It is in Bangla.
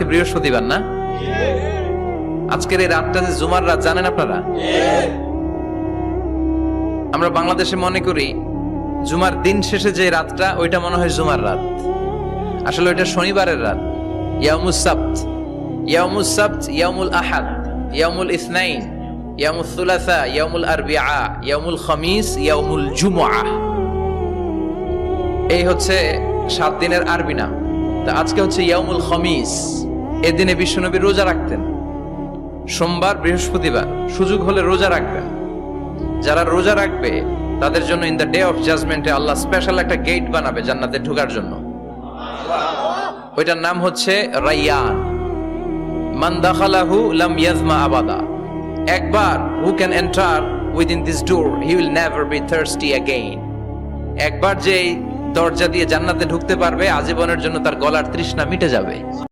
আজকে বৃহস্পতিবার না? আজকের এই রাতটা যে জুমার রাত, জানেন আপনারা? আমরা বাংলাদেশে মনে করি জুমার দিন শেষে যে রাতটা, ওইটা মনে হয় জুমার রাত। আসলে ওইটা শনিবারের রাত। ইয়াউমুস সাবত, ইয়াউমুস সাবত, ইয়াউমুল আহাদ, ইয়াউমুল ইসনাইন, ইয়াউমুল সুলাসা, ইয়াউমুল আরবিআ, ইয়াউমুল খামিস, ইয়াউমুল জুমআহ। এই হচ্ছে 7 দিনের আরবি নাম। তা আজকে হচ্ছে ইয়াউমুল খামিস। এদিনে বিশ্বনবী রোজা রাখতেন। সোমবার, বৃহস্পতিবার সুযোগ হলে রোজা রাখবেন। যারা রোজা রাখবে তাদের জন্য ইন দ্য ডে অফ জাজমেন্টে আল্লাহ স্পেশাল একটা গেট বানাবে জান্নাতে ঢোকার জন্য। ওইটার নাম হচ্ছে রাইয়ান। মান দাখালাহু লাম ইয়াজমা আবাদা। একবার who can enter within this door he will never be thirsty again. একবার যে দরজা দিয়ে জান্নাতে ঢুকতে পারবে, আজীবনের জন্য তার গলার তৃষ্ণা মিটে যাবে।